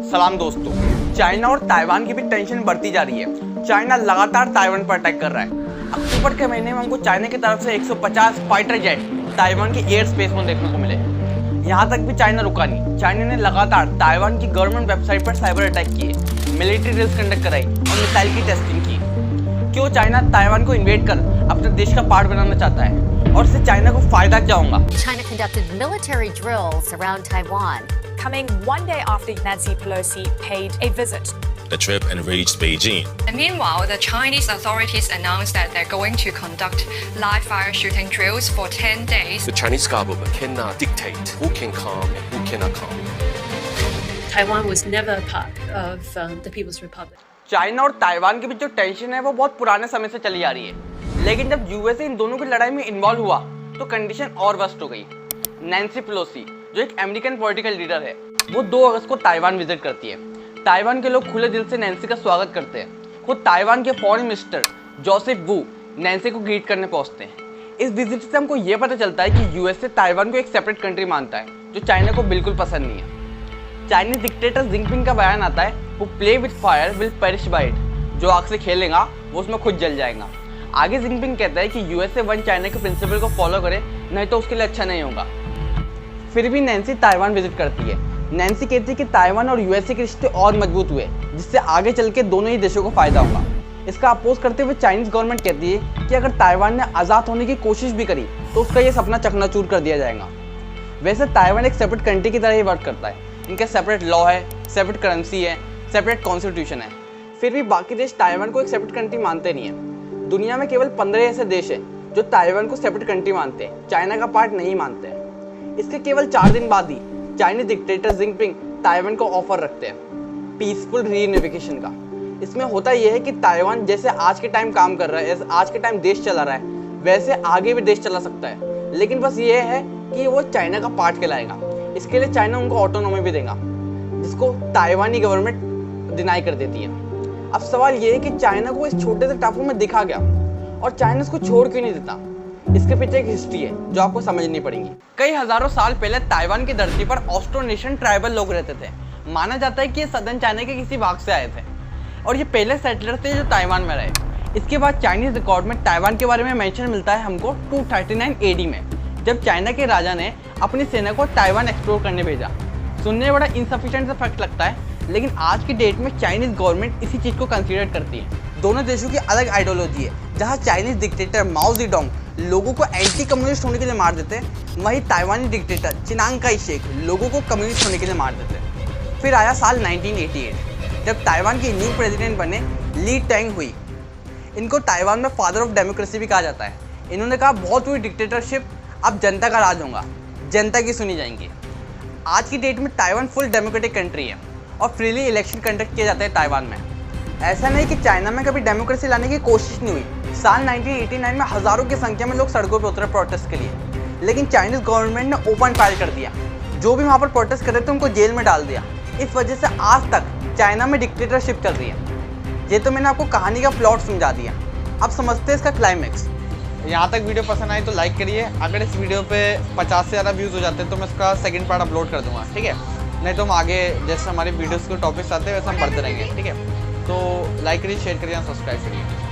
सलाम दोस्तों, चाइना और ताइवान की भी टेंशन बढ़ती जा रही है। चाइना लगातार ताइवान पर अटैक कर रहा है। अक्टूबर के महीने में हमको चाइना की तरफ से 150 फाइटर जेट ताइवान की एयर स्पेस में देखने को मिले। यहाँ तक भी चाइना रुका नहीं। चाइना ने लगातार ताइवान की गवर्नमेंट वेबसाइट पर साइबर अटैक किए, मिलिट्री ड्रिल्स कंडक्ट कराई और मिसाइल की टेस्टिंग की। क्यों चाइना ताइवान को इन्वेड कर अपने देश का पार्ट बनाना चाहता है और इससे चाइना को फायदा क्या होगा? China conducted military drills around Taiwan, coming one day after Nancy Pelosi paid a visit. The trip and reached Beijing. And meanwhile, the Chinese authorities announced that they're going to conduct live fire shooting drills for 10 days. The Chinese government cannot dictate who can come and who cannot come. Taiwan was never a part of the People's Republic. China और Taiwan के बीच जो tension है वो बहुत पुराने समय से चली आ रही है, लेकिन जब यूएसए इन दोनों की लड़ाई में इन्वॉल्व हुआ तो कंडीशन और वर्स्ट हो गई। नैन्सी पेलोसी, जो एक अमेरिकन पॉलिटिकल लीडर है, वो 2 अगस्त को ताइवान विजिट करती है। ताइवान के लोग खुले दिल से नैन्सी का स्वागत करते हैं। खुद ताइवान के फॉरेन मिनिस्टर जोसेफ वू नैन्सी को ग्रीट करने पहुंचते हैं। इस विजिट से हमको ये पता चलता है कि यूएसए ताइवान को एक सेपरेट कंट्री मानता है, जो चाइना को बिल्कुल पसंद नहीं है। चाइनीज डिक्टेटर जिनपिंग का बयान आता है, वो play with fire will perish by it, जो आग से खेलेगा वो उसमें खुद जल जाएगा। आगे जिनपिंग कहता है कि यूएसए वन चाइना के प्रिंसिपल को फॉलो करे, नहीं तो उसके लिए अच्छा नहीं होगा। फिर भी नैन्सी ताइवान विजिट करती है। नैन्सी कहती है कि ताइवान और यूएसए के रिश्ते और मजबूत हुए, जिससे आगे चल के दोनों ही देशों को फायदा होगा। इसका अपोज करते हुए चाइनीज गवर्नमेंट कहती है कि अगर ताइवान ने आज़ाद होने की कोशिश भी करी तो उसका ये सपना चकनाचूर कर दिया जाएगा। वैसे ताइवान एक सेपरेट कंट्री की तरह ही वर्क करता है। इनका सेपरेट लॉ है, सेपरेट करेंसी है, सेपरेट कॉन्स्टिट्यूशन है। फिर भी बाकी देश ताइवान को एक सेपरेट कंट्री मानते नहीं है। दुनिया में केवल 15 ऐसे देश हैं जो ताइवान को सेपरेट कंट्री मानते हैं, चाइना का पार्ट नहीं मानते हैं। इसके केवल 4 दिन बाद ही चाइनीज डिक्टेटर जिनपिंग ताइवान को ऑफर रखते हैं पीसफुल रीयूनिफिकेशन का। इसमें होता यह है कि ताइवान जैसे आज के टाइम काम कर रहा है, आज के टाइम देश चला रहा है, वैसे आगे भी देश चला सकता है। लेकिन बस ये है कि वो चाइना का पार्ट कहलाएगा। इसके लिए चाइना उनको ऑटोनॉमी भी देगा, जिसको ताइवानी गवर्नमेंट डिनाई कर देती है। अब सवाल ये है कि चाइना को इस छोटे से टापू में दिखा गया और चाइना इसको छोड़ क्यों नहीं देता? इसके पीछे एक हिस्ट्री है जो आपको समझनी पड़ेगी। कई हजारों साल पहले ताइवान की धरती पर ऑस्ट्रोनेशियन ट्राइबल लोग रहते थे। माना जाता है कि ये सदर्न चाइना के किसी भाग से आए थे और ये पहले सेटलर थे जो ताइवान में रहे। इसके बाद चाइनीज रिकॉर्ड में ताइवान के बारे में मेंशन मिलता है हमको 239 AD में, जब चाइना के राजा ने अपनी सेना को ताइवान एक्सप्लोर करने भेजा। सुनने में बड़ा इनसफिशिएंट सा फैक्ट लगता है, लेकिन आज की डेट में चाइनीज गवर्नमेंट इसी चीज़ को कंसीडर करती है। दोनों देशों की अलग आइडियोलॉजी है। जहाँ चाइनीज डिक्टेटर माओ ज़ेडोंग लोगों को एंटी कम्युनिस्ट होने के लिए मार देते हैं, वहीं ताइवानी डिक्टेटर चिंग काई शेक लोगों को कम्युनिस्ट होने के लिए मार देते हैं। फिर आया साल 1988, जब ताइवान के न्यू प्रेसिडेंट बने ली टेंग हुई। इनको ताइवान में फादर ऑफ डेमोक्रेसी भी कहा जाता है। इन्होंने कहा बहुत हुई डिक्टेटरशिप, अब जनता का राज होगा, जनता की सुनी जाएंगी। आज की डेट में ताइवान फुल डेमोक्रेटिक कंट्री है और फ्रीली इलेक्शन कंडक्ट किए जाते हैं ताइवान में। ऐसा नहीं कि चाइना में कभी डेमोक्रेसी लाने की कोशिश नहीं हुई। साल 1989 में हज़ारों की संख्या में लोग सड़कों पर उतरे प्रोटेस्ट के लिए, लेकिन चाइनीज़ गवर्नमेंट ने ओपन फायर कर दिया। जो भी वहाँ पर प्रोटेस्ट कर रहे थे उनको जेल में डाल दिया। इस वजह से आज तक चाइना में डिक्टेटरशिप चल रही है। ये तो मैंने आपको कहानी का प्लॉट समझा दिया, अब समझते हैं इसका क्लाइमैक्स। यहाँ तक वीडियो पसंद आई तो लाइक करिए। अगर इस वीडियो पे 50 से ज़्यादा व्यूज़ हो जाते हैं तो मैं इसका सेकंड पार्ट अपलोड कर दूँगा, ठीक है? नहीं तो हम आगे जैसे हमारी वीडियोस के टॉपिक्स आते हैं वैसे हम बढ़ते रहेंगे, ठीक है? तो लाइक करिए, शेयर करिए और सब्सक्राइब करिए।